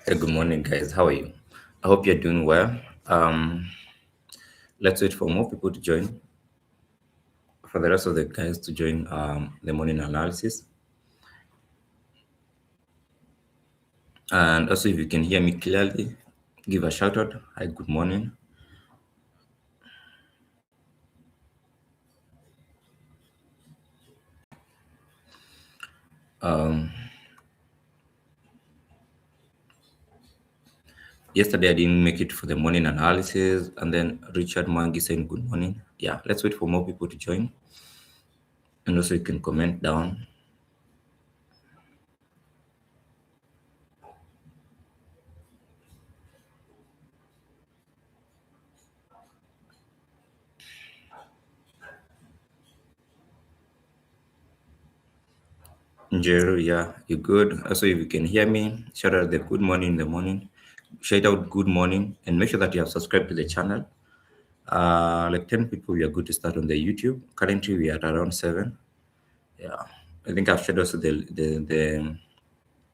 Hey, good morning, guys. How are you? I hope you're doing well. Let's wait for more people to join, for the rest of the guys to join the morning analysis. And also, if you can hear me clearly, give a shout out. Hi, good morning. Yesterday, I didn't make it for the morning analysis, and then Richard Mangi saying good morning. Yeah, let's wait for more people to join. And also, you can comment down. Jero, yeah, you good. Also, if you can hear me, shout out the good morning in the morning. Shout out good morning and make sure that you have subscribed to the channel. Like 10 people, we are good to start on the YouTube. Currently, we are at around 7. Yeah, I think I've shared also the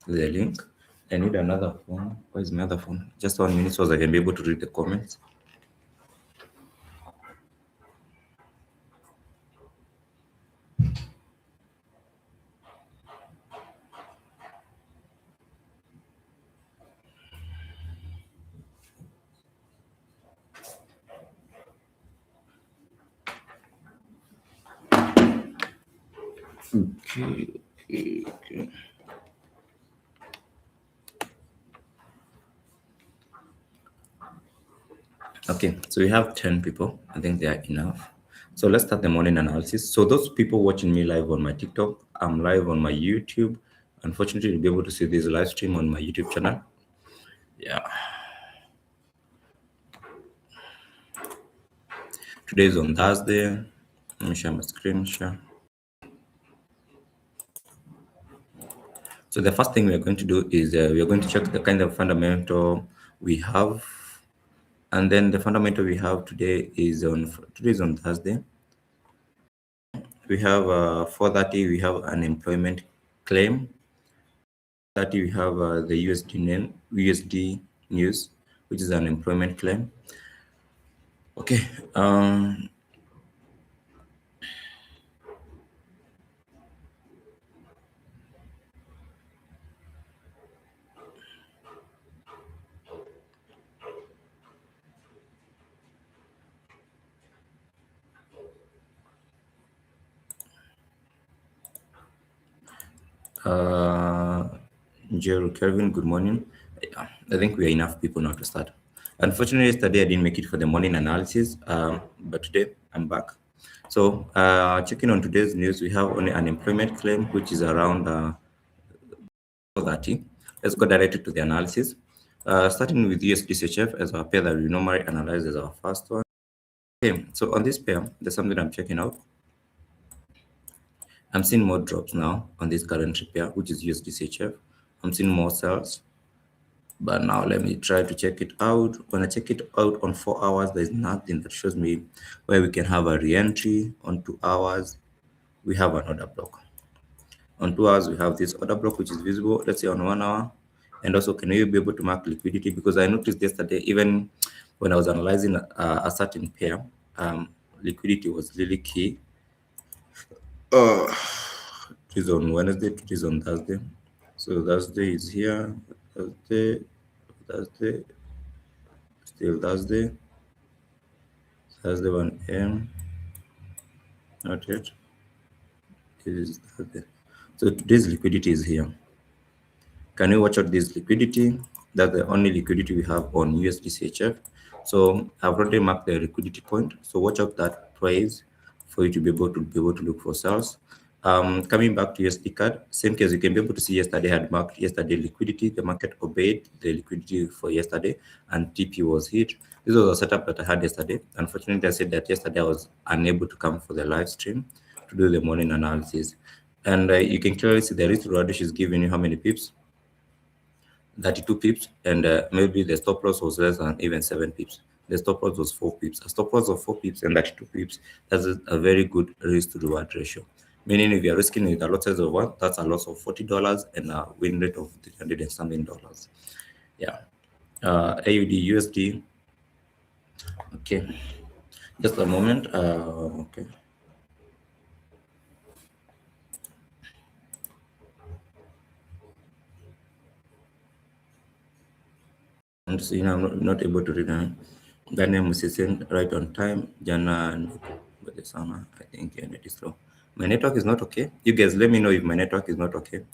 link. I need another phone. Where's my other phone? Just 1 minute so I can be able to read the comments. Okay. Okay, so we have 10 people. I think they are enough. So let's start the morning analysis. So those people watching me live on my TikTok, I'm live on my YouTube. Unfortunately, you'll be able to see this live stream on my YouTube channel. Yeah. Today is on Thursday. Let me share my screen share. So the first thing we are going to do is we are going to check the kind of fundamental we have. And then the fundamental we have today is on Thursday. We have 4:30, we have unemployment claim. 30, we have the USD news, which is an employment claim. Okay. Jerry Kelvin, good morning. Yeah, I think we are enough people now to start. Unfortunately, yesterday I didn't make it for the morning analysis, but today I'm back. So, checking on today's news, we have only unemployment claim, which is around 30. Let's go directly to the analysis. Starting with USDCHF as our pair that we normally analyze as our first one. Okay, so on this pair, there's something I'm checking out. I'm seeing more drops now on this current pair, which is USDCHF. I'm seeing more sells. But now let me try to check it out. When I check it out on 4 hours, there's nothing that shows me where we can have a re-entry. On 2 hours, we have an order block. On 2 hours, we have this order block, which is visible. Let's say on 1 hour. And also, can you be able to mark liquidity? Because I noticed yesterday, even when I was analyzing a certain pair, liquidity was really key. It is on Wednesday, it is on Thursday. So Thursday is here. Thursday, still Thursday. Thursday 1 a.m. Not yet. It is Thursday. So today's liquidity is here. Can you watch out this liquidity? That's the only liquidity we have on USDCHF. So I've already marked the liquidity point. So watch out that twice for you to be able to look for sales. Coming back to USD card, same case, you can be able to see yesterday had marked yesterday liquidity. The market obeyed the liquidity for yesterday, and TP was hit. This was a setup that I had yesterday. Unfortunately, I said that yesterday I was unable to come for the live stream to do the morning analysis. And you can clearly see the risk reward is giving you how many pips? 32 pips, and maybe the stop loss was less than even 7 pips. The stop loss was 4 pips. A stop loss of 4 pips and 32 pips, that's a very good risk to reward ratio. Meaning if you're risking with a lot size of one, that's a loss of $40 and a win rate of $300 and something. Yeah. AUD USD. Okay. Just a moment. Okay. And so, I'm not able to read the name is sent right on time. Jana, but the summer, I think, yeah, it is slow. My network is not okay. You guys, let me know if my network is not okay.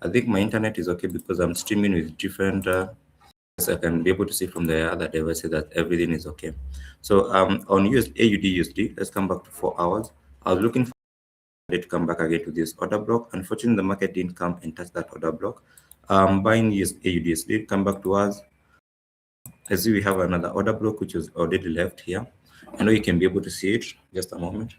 I think my internet is okay because I'm streaming with different. So I can be able to see from the other devices that everything is okay. So on AUD USD, let's come back to 4 hours. I was looking for it to come back again to this order block. Unfortunately, the market didn't come and touch that order block. Buying AUD USD, come back to us. As we have another order block which is already left here. I know you can be able to see it. Just a moment.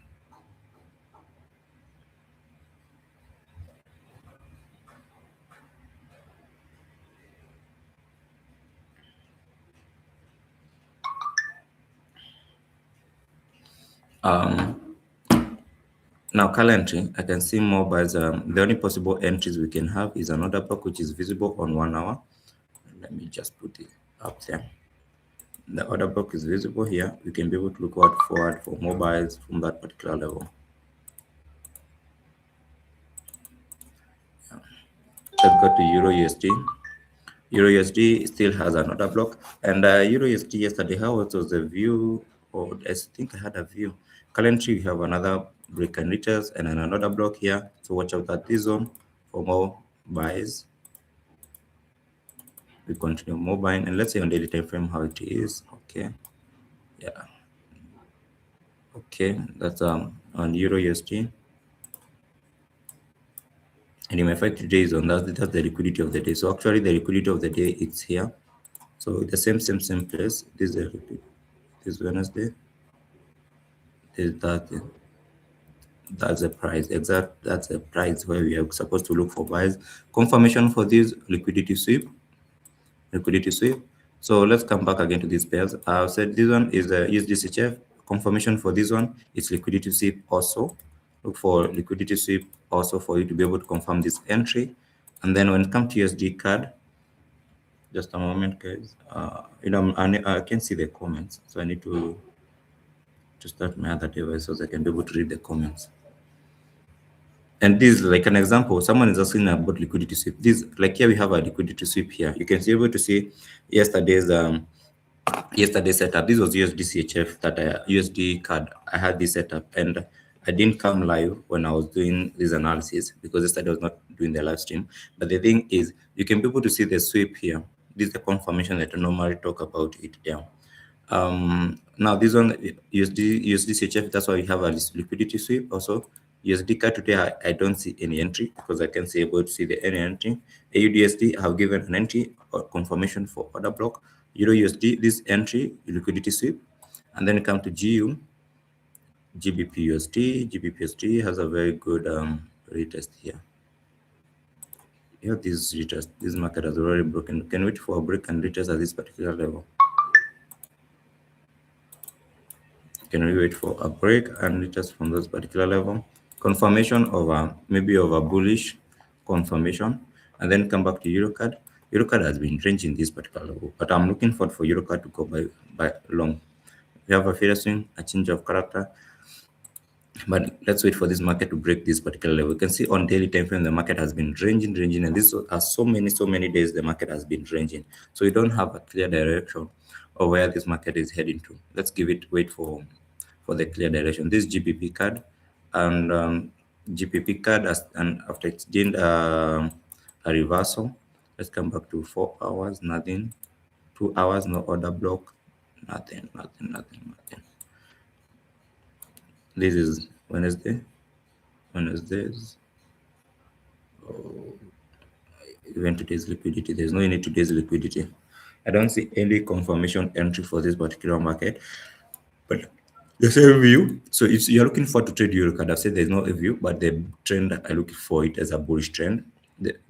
Now currently, I can see more buys. The only possible entries we can have is an order block which is visible on 1 hour. Let me just put it up there. The order block is visible here. We can be able to look out forward for mobiles from that particular level. Let's go to EURUSD. EURUSD still has another block, and EURUSD yesterday, how was the view? Or I think I had a view. Currently, we have another break and retest and another block here. So watch out at this zone for more buys. We continue more buying, and let's see on daily time frame how it is. Okay, yeah. Okay, that's on EURUSD. And in my 5 days on that's the liquidity of the day. So actually the liquidity of the day it's here. So the same place. This is the liquidity. This Wednesday. This that that's the price. That's the price where we are supposed to look for buys. Confirmation for this liquidity sweep. Liquidity sweep. So let's come back again to these pairs. I said this one is a USDCHF. Confirmation for this one. It's liquidity sweep also. Look for liquidity sweep also for you to be able to confirm this entry. And then when it comes to USD card, just a moment, guys. I can see the comments, so I need to start my other device so I can be able to read the comments. And this is like an example. Someone is asking about liquidity sweep. This, like here, we have a liquidity sweep here. You can be able to see yesterday's setup. This was USD CHF that USD card. I had this setup, and I didn't come live when I was doing this analysis because yesterday I was not doing the live stream. But the thing is, you can be able to see the sweep here. This is the confirmation that I normally talk about it there. Now this one USD CHF, that's why we have a liquidity sweep. Also USD card today, I don't see any entry because I can see able to see the any entry. AUDSD, I have given an entry or confirmation for order block. EURUSD, this entry liquidity sweep, and then come to GBPUSD has a very good retest here. Here this retest, this market has already broken. Can wait for a break and retest at this particular level. Can we wait for a break and retest from this particular level? Confirmation of maybe of a bullish confirmation, and then come back to EUROCAD. EUROCAD has been ranging this particular level, but I'm looking forward for EUROCAD to go by long. We have a failure swing, a change of character, but let's wait for this market to break this particular level. You can see on daily time frame the market has been ranging, and this are so many days the market has been ranging. So we don't have a clear direction of where this market is heading to. Let's wait for the clear direction. This GBP card and GBP card and after it's gained a reversal. Let's come back to 4 hours, nothing. 2 hours, no order block, nothing. This is Wednesday. Wednesdays. Even today's liquidity. There's no any today's liquidity. I don't see any confirmation entry for this particular market, but the same view. So if you're looking for to trade EUROCAD, I've said there's no view, but the trend I look for it as a bullish trend.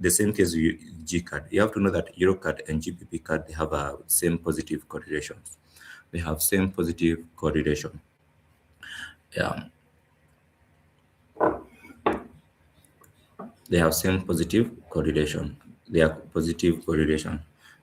The same case with G card. You have to know that EUROCAD and GBP card, they have a same positive correlations. They have same positive correlation. Yeah. They have same positive correlation. They are positive correlation.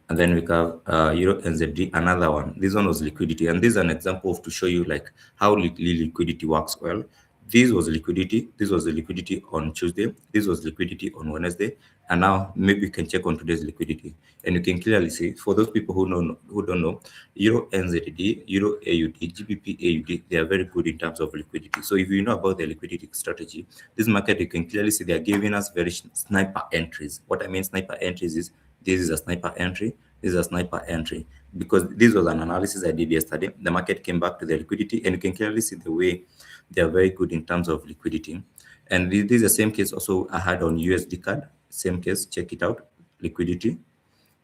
And then we have Euro NZD, another one. This one was liquidity, and this is an example of to show you like how liquidity works well. This was liquidity. This was the liquidity on Tuesday. This was liquidity on Wednesday, and now maybe you can check on today's liquidity, and you can clearly see for those people who don't know, Euro NZD, Euro AUD, GBP AUD, they are very good in terms of liquidity. So if you know about the liquidity strategy, this market you can clearly see they are giving us very sniper entries. What I mean sniper entries is this is a sniper entry, this is a sniper entry, because this was an analysis I did yesterday. The market came back to the liquidity, and you can clearly see the way they are very good in terms of liquidity. And this is the same case also I had on USD card. Same case, check it out, liquidity.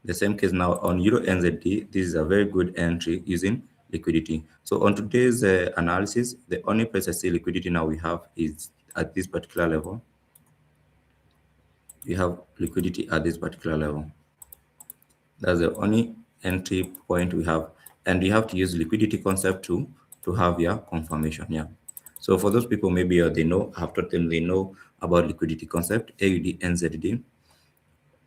The same case now on Euro NZD. This is a very good entry using liquidity. So on today's analysis, the only place I see liquidity now we have is at this particular level. We have liquidity at this particular level. That's the only entry point we have, and you have to use liquidity concept to have your confirmation. Yeah. So for those people, maybe they know, I've taught them, they know about liquidity concept, AUD, NZD.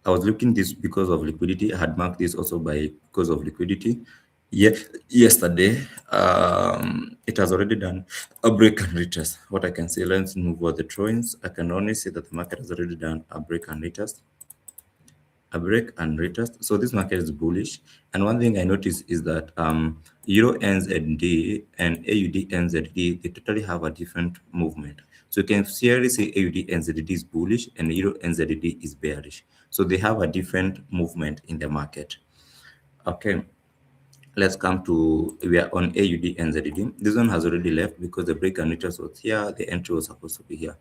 I was looking this because of liquidity. I had marked this also by because of liquidity. Yet yesterday, it has already done a break and retest. What I can say, let's move over the drawings. I can only see that the market has already done a break and retest. A break and retest. So this market is bullish. And one thing I noticed is that Euro NZD and AUD NZD, they totally have a different movement. So you can clearly see AUD NZD is bullish and Euro NZD is bearish. So they have a different movement in the market. Okay, let's come to, we are on AUD NZD. This one has already left because the break and retest was here. The entry was supposed to be here.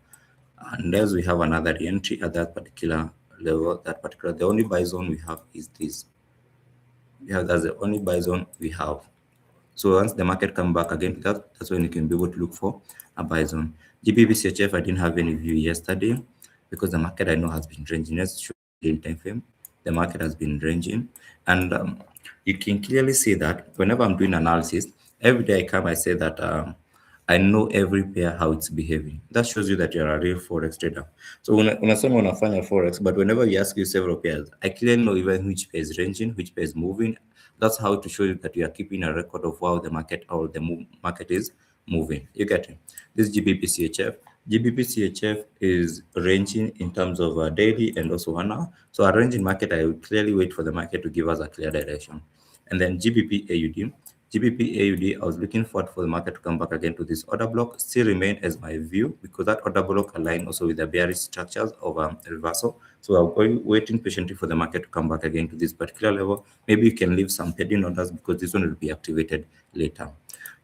And as we have another entry at that particular level, the only buy zone we have is this. That's the only buy zone we have. So once the market come back again, that's when you can be able to look for a buy zone. GBPUSD, I didn't have any view yesterday because the market I know has been ranging. Let's show daily time frame. The market has been ranging, and you can clearly see that whenever I'm doing analysis, every day I come, I say that I know every pair how it's behaving. That shows you that you're a real forex trader. So when someone unafanya forex, but whenever you ask you several pairs, I clearly know even which pair is ranging, which pair is moving. That's how to show you that you are keeping a record of how the market or the market is moving. You get it? This GBPCHF. GBPCHF is ranging in terms of daily and also 1 hour. So a ranging market, I will clearly wait for the market to give us a clear direction. And then GBP AUD, I was looking forward for the market to come back again to this order block, still remain as my view because that order block align also with the bearish structures of reversal. So I'll be waiting patiently for the market to come back again to this particular level. Maybe you can leave some pending orders because this one will be activated later.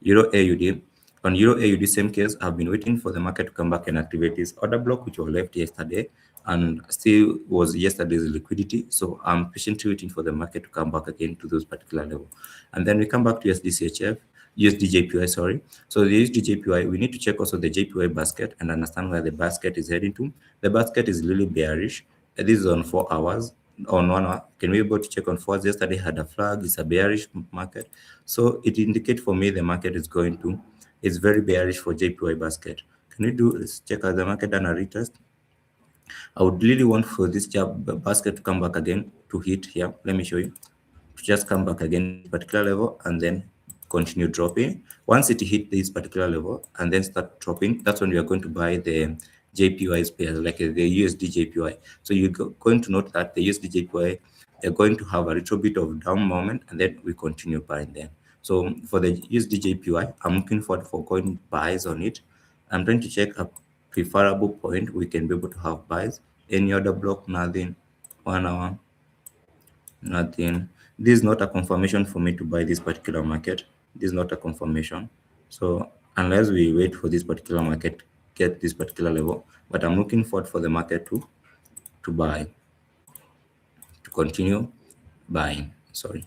Euro AUD. On Euro AUD, same case, I've been waiting for the market to come back and activate this order block, which was left yesterday, and still was yesterday's liquidity. So I'm patiently waiting for the market to come back again to those particular level. And then we come back to USD JPY, sorry. So the USD JPY, we need to check also the JPY basket and understand where the basket is heading to. The basket is really bearish. This is on 4 hours. On 1 hour, can we be able to check on 4 hours? Yesterday had a flag. It's a bearish market. So it indicates for me the market is going to, it's very bearish for JPY basket. Can we do, let's check out the market and a retest. I would really want for this basket to come back again to hit here. Let me show you. To just come back again to this particular level and then continue dropping. Once it hit this particular level and then start dropping, that's when we are going to buy the JPY pairs, like the USD JPY. So you're going to note that the USD JPY, they're going to have a little bit of down moment and then we continue buying them. So for the USD JPY, I'm looking for going buys on it. I'm trying to check a preferable point we can be able to have buys. Any other block, nothing. 1 hour, nothing. This is not a confirmation for me to buy this particular market. This is not a confirmation. So unless we wait for this particular market, get this particular level, but I'm looking forward for the market to buy, to continue buying. Sorry.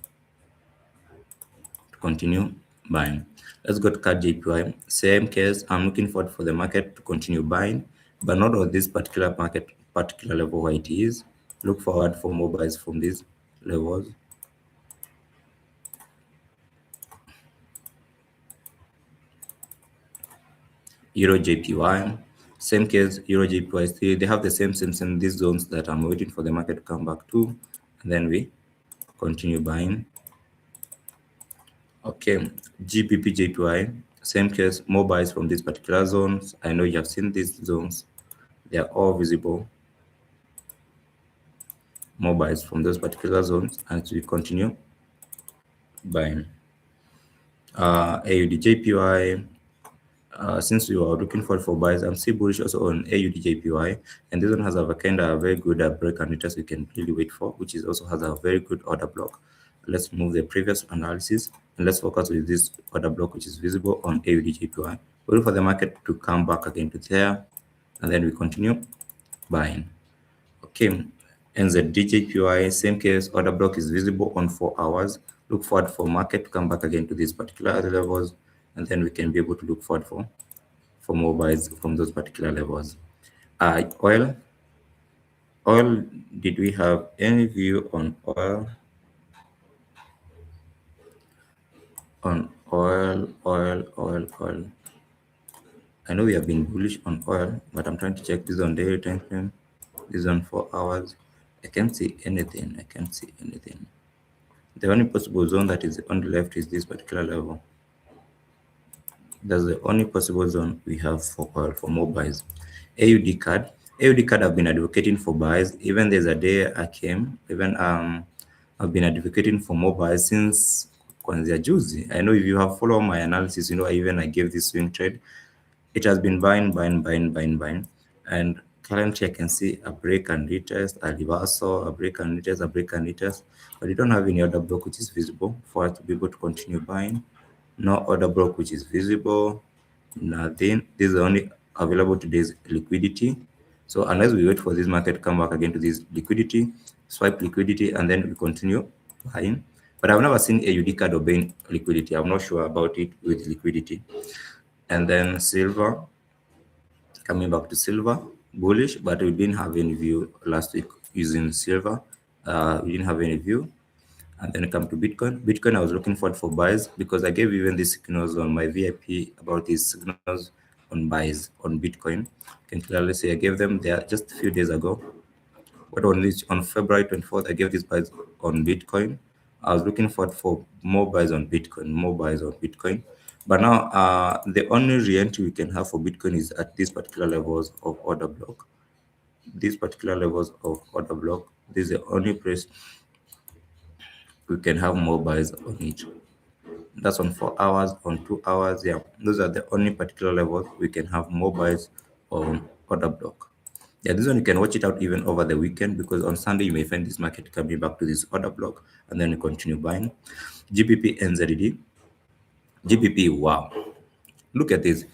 Continue buying. Let's go to CAD JPY. Same case. I'm looking forward for the market to continue buying, but not on this particular market, particular level where it is. Look forward for more buys from these levels. Euro JPY. Same case. Euro JPY. Still, they have the same these zones that I'm waiting for the market to come back to, and then we continue buying. Okay, GBP same case, more buys from these particular zones. I know you have seen these zones, they are all visible. More buys from those particular zones, and we continue buying. AUD since we were looking for buys, I'm still bullish also on AUD and this one has a kind of very good break and retest we can really wait for, which is also has a very good order block. Let's move the previous analysis and let's focus with this order block which is visible on AUD Wait for the market to come back again to there, and then we continue buying. Okay, NZD same case, order block is visible on 4 hours. Look forward for market to come back again to these particular other levels, and then we can be able to look forward for more buys from those particular levels. Oil, did we have any view on oil? On oil. I know we have been bullish on oil, but I'm trying to check this on daily time frame. This on 4 hours. I can't see anything. The only possible zone that is on the left is this particular level. That's the only possible zone we have for oil for more buys. AUD card have been advocating for buys. Even there's a day I came, even I've been advocating for more buys since Kwanzia Juzi. I know if you have followed my analysis, you know I gave this swing trade. It has been buying, and currently I can see a break and retest, a reversal, a break and retest, but you don't have any order block which is visible for us to be able to continue buying. No order block which is visible, nothing. This is only available today's liquidity. So unless we wait for this market to come back again to this liquidity, swipe liquidity, and then we continue buying. But I've never seen AUD card obeying liquidity. I'm not sure about it with liquidity. And then silver, coming back to silver, bullish, but we didn't have any view last week using silver. We didn't have any view. And then come to Bitcoin. Bitcoin, I was looking forward for buys because I gave even these signals on my VIP about these signals on buys on Bitcoin. You can clearly see I gave them there just a few days ago. But on February 24th, I gave these buys on Bitcoin. I was looking forward for more buys on Bitcoin. But now, the only re-entry we can have for Bitcoin is at these particular levels of order block. This is the only place we can have more buys on it. That's on 4 hours, on 2 hours. Yeah, those are the only particular levels we can have more buys on order block. Yeah, this one you can watch it out even over the weekend because on Sunday you may find this market coming back to this order block and then you continue buying. GBP NZD. GBP, wow. Look at this.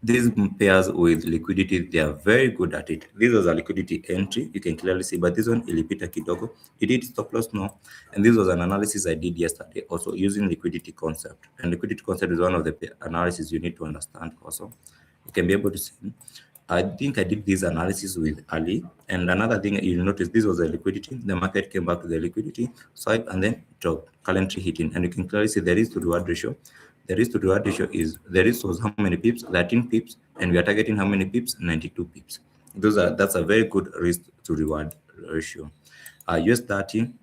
These pairs with liquidity, they are very good at it. This was a liquidity entry, you can clearly see, but this one, ilipita kidogo. It did stop loss, no. And this was an analysis I did yesterday, also using liquidity concept. And liquidity concept is one of the analysis you need to understand also. You can be able to see. I think I did this analysis with Ali. And another thing you'll notice, this was a liquidity. The market came back to the liquidity side and then dropped, currently hitting. And you can clearly see the risk to reward ratio. The risk to reward ratio is, the risk was how many pips? 13 pips. And we are targeting how many pips? 92 pips. That's a very good risk to reward ratio. US30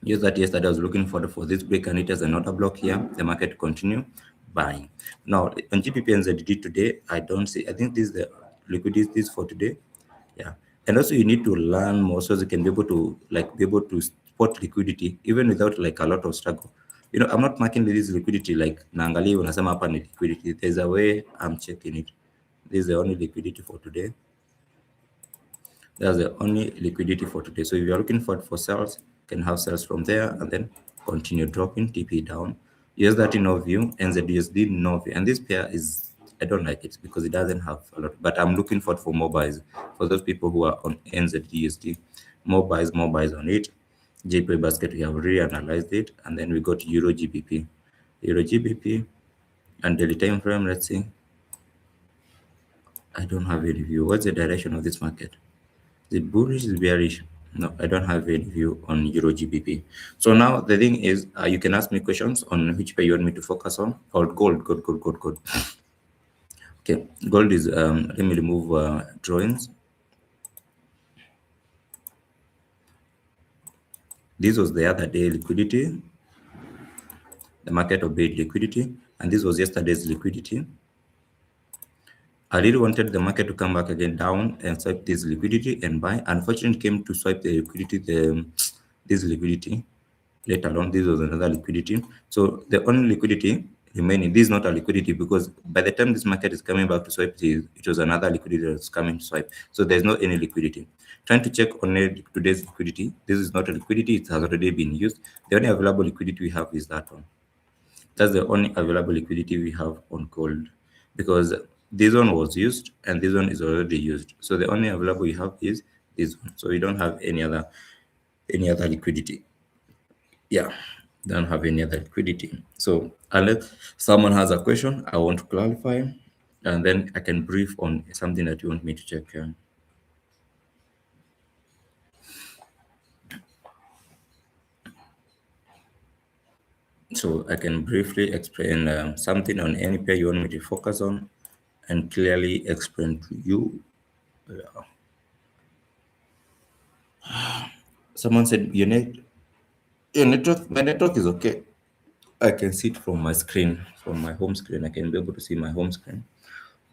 yesterday I was looking for this break and it has another block here. The market continue buying. Now on GBP and ZD today, I don't see. I think this is the liquidity for today. Yeah, and also you need to learn more so you can be able to spot liquidity even without like a lot of struggle. You know, I'm not marking this liquidity like naangalia unasema hapa ni liquidity. There's a way I'm checking it. This is the only liquidity for today. That's the only liquidity for today. So if you're looking for sales, you can have sales from there and then continue dropping TP down. USD no view, NZUSD no view. And this pair is, I don't like it because it doesn't have a lot, but I'm looking for more buys for those people who are on NZUSD. More buys on it. JPY basket, we have reanalyzed it, and then we got EURUSD. EURUSD and daily time frame, let's see. I don't have any view. What's the direction of this market? Is it bullish? Is it bearish? No, I don't have any view on EURUSD. So now the thing is, you can ask me questions on which pair you want me to focus on. Or gold. Okay, gold is, let me remove drawings. This was the other day liquidity. The market obeyed liquidity, and this was yesterday's liquidity. I really wanted the market to come back again down and swipe this liquidity and buy. Unfortunately, it came to swipe the liquidity, this liquidity. Later on, this was another liquidity. So the only liquidity remaining, this is not a liquidity because by the time this market is coming back to swipe, it was another liquidity that's coming to swipe. So there's not any liquidity. Trying to check on today's liquidity. This is not a liquidity. It has already been used. The only available liquidity we have is that one. That's the only available liquidity we have on gold because this one was used and this one is already used. So the only available we have is this one. So we don't have any other liquidity. Yeah, don't have any other liquidity. So unless someone has a question I want to clarify, and then I can brief on something that you want me to check. So I can briefly explain something on any pair you want me to focus on and clearly explain to you. Someone said your network, my network is okay. I can see it from my screen, from my home screen. I can be able to see my home screen.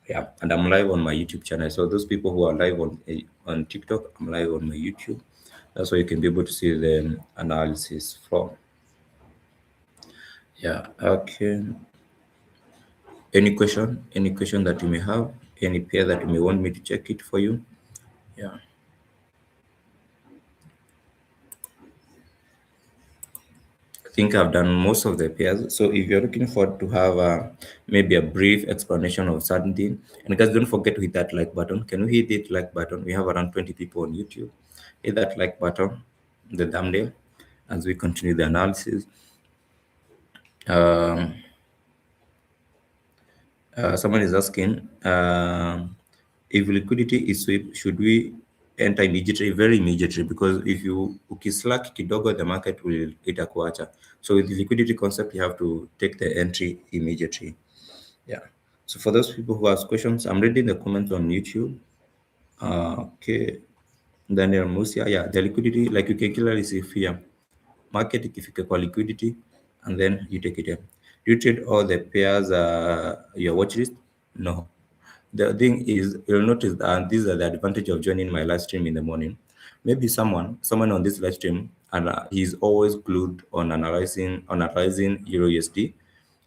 Yeah, and I'm live on my YouTube channel. So those people who are live on TikTok, I'm live on my YouTube. That's why you can be able to see the analysis from. Yeah, okay. Any question? Any question that you may have? Any pair that you may want me to check it for you? Yeah. I think I've done most of the pairs. So if you're looking for to have maybe a brief explanation of something, and guys, don't forget to hit that like button. Can we hit that like button? We have around 20 people on YouTube. Hit that like button, the thumbnail, as we continue the analysis. Um, Someone is asking if liquidity is sweep, should we enter immediately? Very immediately, because if you ukislack kidogo, the market will itakuacha. So with the liquidity concept, you have to take the entry immediately. Yeah. So for those people who ask questions, I'm reading the comments on YouTube. Okay. Daniel Musia, yeah, the liquidity, like you can clearly see here, market ikifika kwa liquidity, and then you take it in. Do you trade all the pairs your watch list? No. The thing is, you'll notice that these are the advantage of joining my live stream in the morning. Maybe someone on this live stream, and he's always glued on analyzing EURUSD,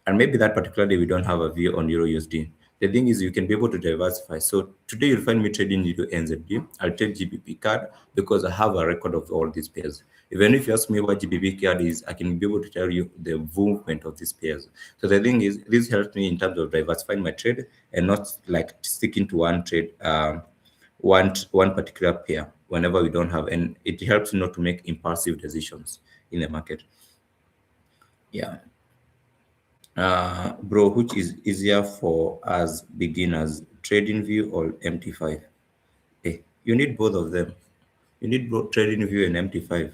and maybe that particular day we don't have a view on EURUSD. The thing is, you can be able to diversify. So today you'll find me trading Euro NZD. I'll trade GBP card because I have a record of all these pairs. Even if you ask me what GBP card is, I can be able to tell you the movement of these pairs. So the thing is, this helps me in terms of diversifying my trade and not like sticking to one trade, one particular pair whenever we don't have, and it helps not to make impulsive decisions in the market. Yeah. Bro, which is easier for us beginners, trading view or MT5? Hey, you need both of them. You need both trading view and MT5.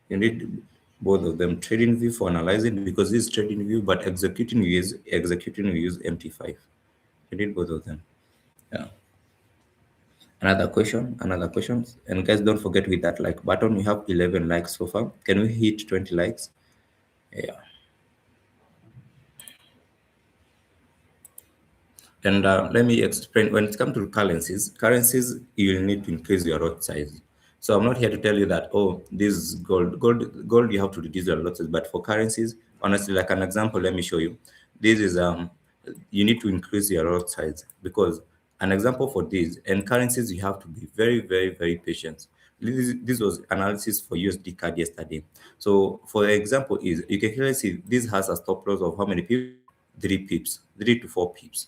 You need both of them. Trading view for analyzing because this is trading view, but executing we use MT5. You need both of them. Yeah. Another question, and guys, don't forget with that like button. We have 11 likes so far. Can we hit 20 likes? Yeah. And let me explain, when it comes to currencies, you need to increase your lot size. So I'm not here to tell you that, oh, this is gold, you have to reduce your lot size. But for currencies, honestly, like an example, let me show you. This is, you need to increase your lot size because an example for this, and currencies, you have to be very, very, very patient. This was analysis for USD card yesterday. So for example, is you can clearly see this has a stop loss of how many pips? 3 pips, 3 to 4 pips.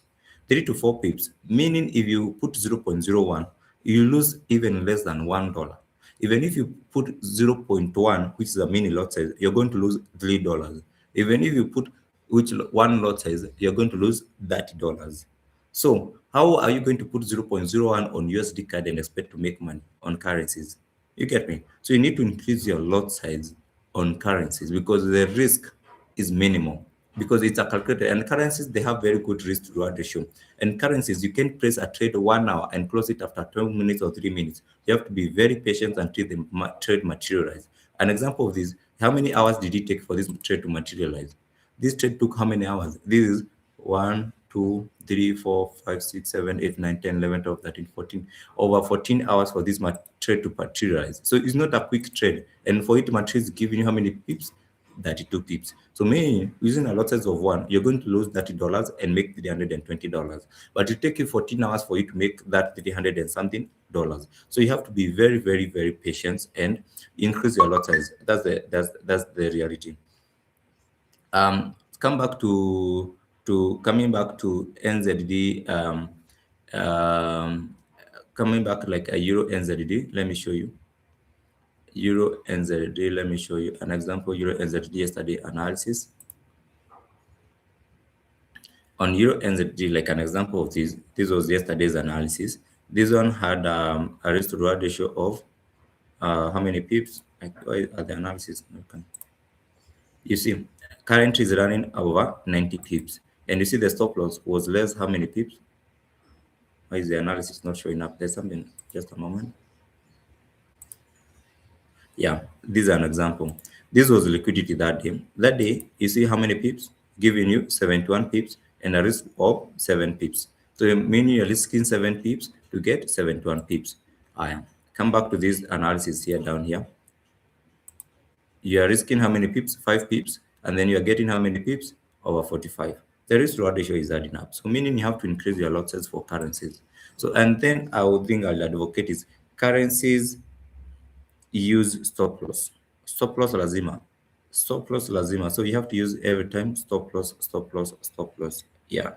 3 to 4 pips, meaning if you put 0.01, you lose even less than $1. Even if you put 0.1, which is a mini lot size, you're going to lose $3. Even if you put which one lot size, you're going to lose $30. So how are you going to put 0.01 on USD card and expect to make money on currencies? You get me? So you need to increase your lot size on currencies because the risk is minimal, because it's a calculator, and currencies, they have very good risk to reward ratio. And currencies, you can place a trade 1 hour and close it after 12 minutes or 3 minutes. You have to be very patient until the trade materializes. An example of this, how many hours did it take for this trade to materialize? This trade took how many hours? This is 1, 2, 3, 4, 5, 6, 7, 8, 9, 10, 11, 12, 13, 14. Over 14 hours for this trade to materialize. So it's not a quick trade. And for it to materialize, giving you how many pips? 32 pips. So meaning using a lot size of 1, you're going to lose $30 and make $320. But it take you 14 hours for you to make that 300 and something dollars. So you have to be very, very, very patient and increase your lot size. That's the reality. Come back to coming back to NZD. Coming back like a Euro NZD. Let me show you. Euro NZD. Let me show you an example. Euro NZD yesterday analysis. On Euro NZD, like an example of this. This was yesterday's analysis. This one had a risk to reward ratio of how many pips? Like, why are the analysis? Okay. You see, current is running over 90 pips, and you see the stop loss was less. How many pips? Why is the analysis not showing up? There's something. Just a moment. Yeah, this is an example. This was liquidity that day. That day, you see how many pips? Giving you 71 pips and a risk of 7 pips. So meaning you're risking 7 pips to get 71 pips. I come back to this analysis here down here. You are risking how many pips? 5 pips, and then you are getting how many pips? Over 45. The risk reward ratio is adding up. So meaning you have to increase your lot size for currencies. So and then I would think I'll advocate is currencies use stop loss. Stop loss lazima. Stop loss lazima. So you have to use every time stop loss, stop loss, stop loss. Yeah.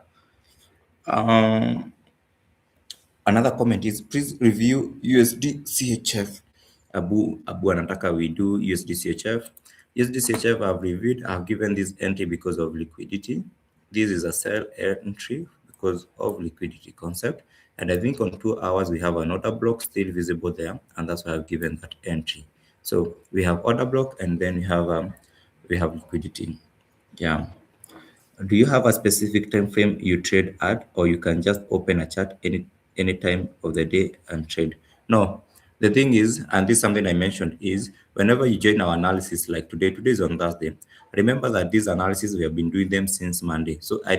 Another comment is please review USD CHF. Abu anataka we do USD CHF. USD CHF I've reviewed. I've given this entry because of liquidity. This is a sell entry because of liquidity concept. And I think on 2 hours we have an order block still visible there, and that's why I've given that entry. So we have order block, and then we have liquidity. Yeah. Do you have a specific time frame you trade at, or you can just open a chart any time of the day and trade? No. The thing is, and this is something I mentioned, is whenever you join our analysis, like today is on Thursday, remember that these analyses, we have been doing them since Monday. So I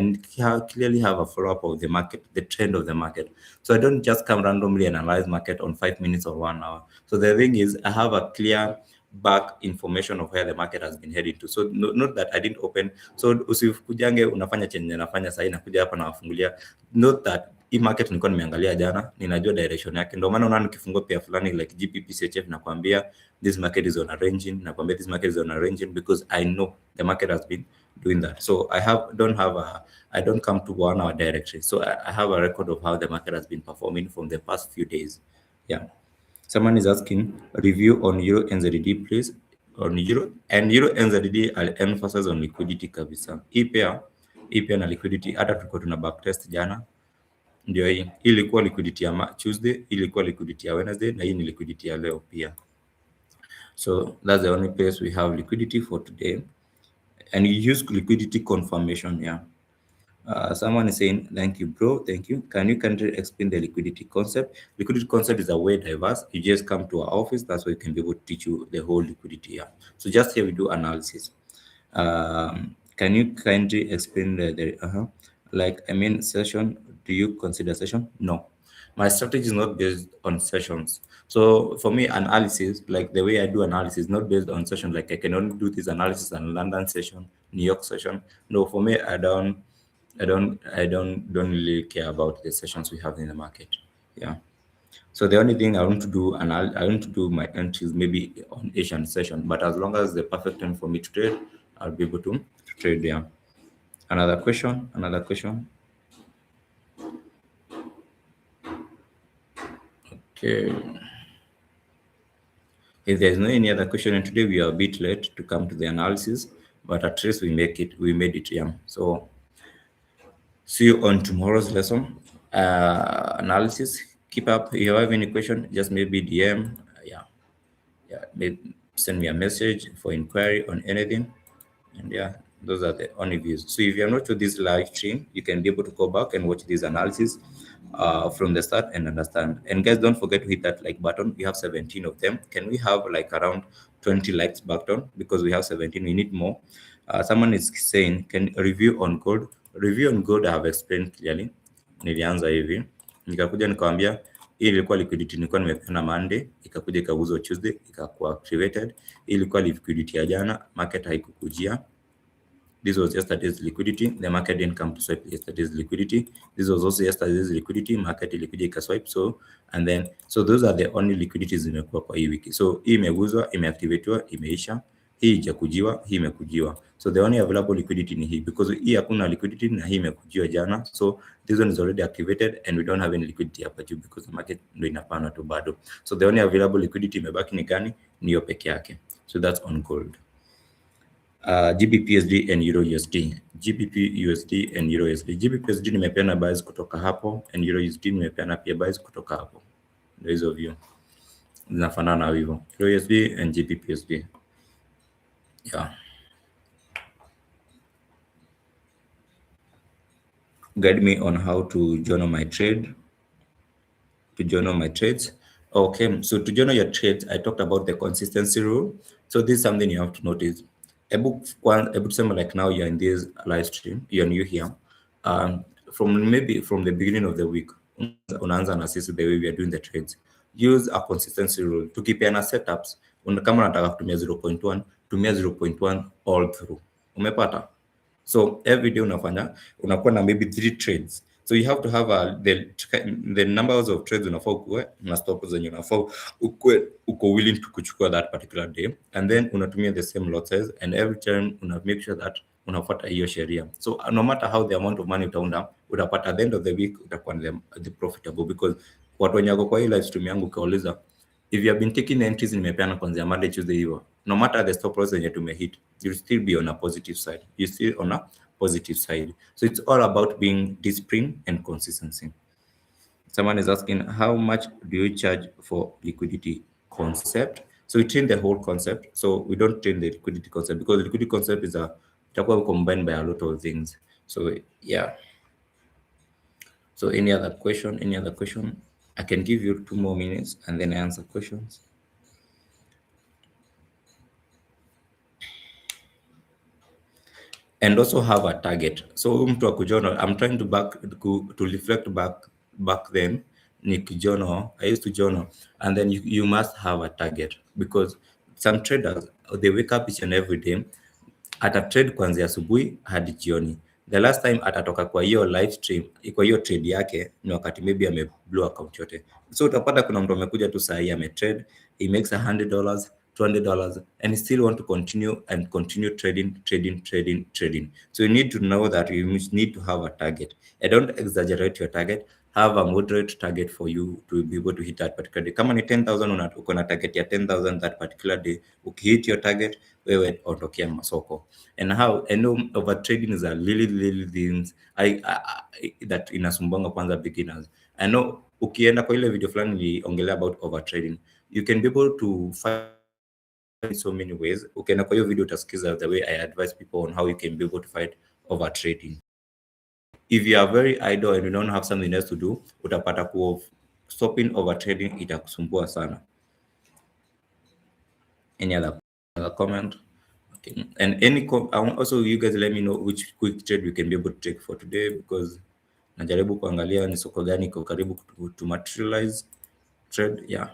clearly have a follow-up of the market, the trend of the market. So I don't just come randomly and analyze market on 5 minutes or 1 hour. So the thing is, I have a clear back information of where the market has been heading to. So not that I didn't open. So usikujange unafanya chenye nafanya sasa nakuja hapa na wafungulia. Note that hii market nilikuwa nimeangalia jana, ninajua direction yake. Ndio maana unaona nikifungua pair fulani like GBPUSD nakwambia this market is on a ranging, nakwambia this market is on a ranging because I know the market has been doing that. So I don't come to 1 hour directly. So I have a record of how the market has been performing from the past few days. Yeah. Someone is asking review on Euro NZD, please. On Euro NZD, I'll emphasize on liquidity kabisa. Hii pair na liquidity, hata tulikuwa tuna backtest jana. Ndio hii ilikuwa liquidity ya Tuesday, ilikuwa liquidity ya Wednesday, na hii ni liquidity ya leo pia. So that's the only place we have liquidity for today. And you use liquidity confirmation, yeah. Someone is saying, thank you, bro. Thank you. Can you kindly explain the liquidity concept? Liquidity concept is a way diverse. You just come to our office. That's why we can be able to teach you the whole liquidity here. So just here we do analysis. Can you kindly explain session? Do you consider session? No. My strategy is not based on sessions. So for me, analysis, like the way I do analysis, is not based on session. Like I can only do this analysis on London session, New York session. No, for me, I don't really care about the sessions we have in the market. Yeah. So the only thing I want to do, and I want to do my entries maybe on Asian session, but as long as the perfect time for me to trade, I'll be able to trade there. Another question. Okay. If there's no any other question, and today we are a bit late to come to the analysis, but at least we made it. Yeah. So see you on tomorrow's lesson. Analysis. Keep up. If you have any question, just maybe DM. Yeah. Maybe send me a message for inquiry on anything. And yeah, Those are the only views. So if you are not to this live stream, you can be able to go back and watch this analysis from the start and understand. And guys, don't forget to hit that like button. We have 17 of them. Can we have like around 20 likes button? Because we have 17, we need more. Someone is saying, can review on gold? Review on gold, I have explained clearly. Nilianza hivi nikakuja nikamwambia hii ilikuwa liquidity nilikuwa nimepeana Monday, ikakuja ikauzwa Tuesday, ikakuwa activated. Hii ilikuwa liquidity ya jana, market haikukujia. This was yesterday's liquidity. The market didn't come to swipe yesterday's liquidity. This was also yesterday's liquidity. Market ilikuja ikaswipe. So those are the only liquidities zimekuwa kwa hii wiki. So hii imeguzwa, imeactivatiwa, imeisha. Hii ijakujiwa, hii imekujiwa. So the only available liquidity ni hii, because hii hakuna liquidity na hii imekujiwa jana. So this one is already activated and we don't have any liquidity hapa juu because the market ndio inapanda tu bado. So the only available liquidity imebaki ni gani? Ni hiyo peke yake. So that's on gold. GBPUSD and EURUSD. GBPUSD and EURUSD. GBPUSD nimepeana buys kutoka hapo and EURUSD nimepeana pia buys kutoka hapo. Ndio hizo view. Zinafanana hivyo. EURUSD and GBPUSD. Yeah. Guide me on how to journal my trade. To journal my trades. Okay, so to journal your trades, I talked about the consistency rule. So this is something you have to notice. A book like now you're in this live stream, you're new here. From the beginning of the week, unaanza na sisi the way we are doing the trades. Use a consistency rule. Tukipeana setups, kama unataka kutumia 0.1, tumia 0.1 all through. Umepata? So every day unakuwa na maybe 3 trades. So you have to have the numbers of trades unafaa ukuwe na stop zenye unafaa uko willing to kuchukua that particular day, and then unatumia the same lot size, and every time una make sure that unafuata hiyo sheria. So no matter how the amount of money utaunda, utapata at the end of the week utakuwa the profitable, because watu wenye wako kwa hii live stream yangu ukauliza, if you have been taking the entries nimepeana kuanzia Monday, Tuesday hivyo, no matter the stop loss zenye tumehit, you'll still be on a positive side. You're still on a positive side. So it's all about being disciplined and consistency. Someone is asking, how much do you charge for liquidity concept? So we train the whole concept. So we don't train the liquidity concept because liquidity concept is combined by a lot of things. So yeah. So any other question? Any other question? I can give you 2 more minutes and then I answer questions. And also have a target. So mtu akujono, I'm trying to reflect back then. Nikijono, I used to journal, and then you must have a target, because some traders, they wake up each and every day ata trade kuanzia asubuhi hadi jioni. The last time atatoka kwa hiyo live stream, kwa hiyo trade yake ni wakati maybe ameblow account yote. So utapata kuna mtu amekuja tu saa hii ametrade, he makes $100, $200, and he still want to continue trading. So you need to know that you need to have a target. And don't exaggerate your target. Have a moderate target for you to be able to hit that particular day. Kama ni 10,000 uko na target ya 10,000 that particular day, ukihit your target, wewe ondokea masoko. And how I know overtrading is a really things that inasumbanga kwanza beginners. I know ukienda kwa ile video fulani niliongelea about overtrading, you can be able to find so many ways. Ukienda kwa hiyo video utasikiza the way I advise people on how you can be able to fight overtrading. If you are very idle and you don't have something else to do, utapata stopping overtrading itakusumbua sana. Any other comment? Okay. And also you guys let me know which quick trade we can be able to take for today, because najaribu kuangalia ni soko gani iko karibu to materialize trade. Yeah.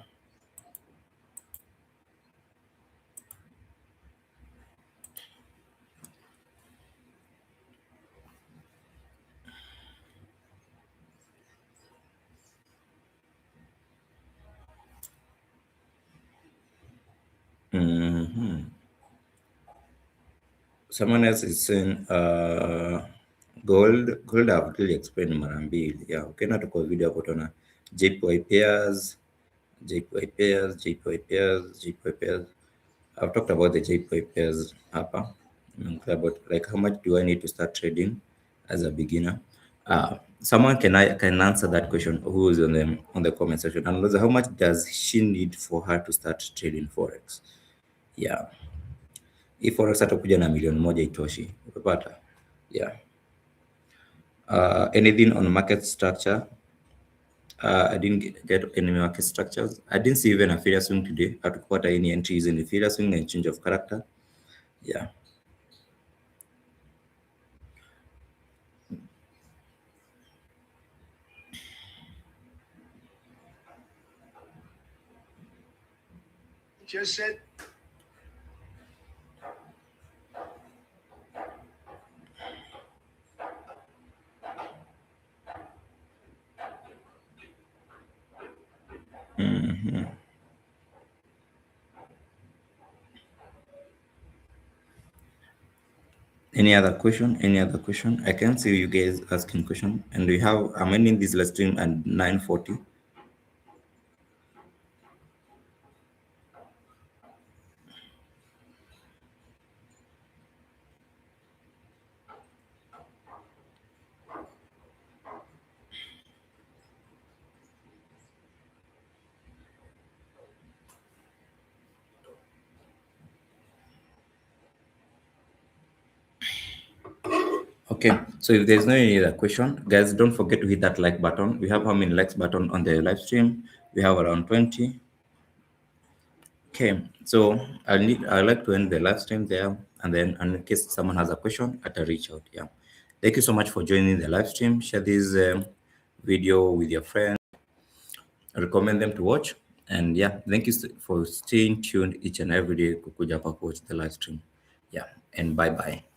Someone else is saying gold I've really explained mara mbili. Yeah, ukienda tu kwa video hapo tuna JPY pairs. I've talked about the JPY pairs hapa. About like how much do I need to start trading as a beginner? Someone can answer that question who is on the comment section, and also how much does she need for her to start trading forex? Yeah. If forex atakuja na milioni moja itoshi. But yeah. Anything on market structure? I didn't get any market structures. I didn't see even a failure swing today. I took quarter any entries in the failure swing and change of character. Yeah. Just said. Any other question? Any other question? I can see you guys asking question. And we have, I'm ending this live stream at 9:40. Okay, so if there's no any other question, guys, don't forget to hit that like button. We have how many likes button on the live stream? We have around 20. Okay, so I'd like to end the live stream there, and then in case someone has a question, I'll reach out. Yeah, thank you so much for joining the live stream. Share this video with your friends. Recommend them to watch. And yeah, thank you for staying tuned each and every day. Kukuja hapa watch the live stream. Yeah, and bye bye.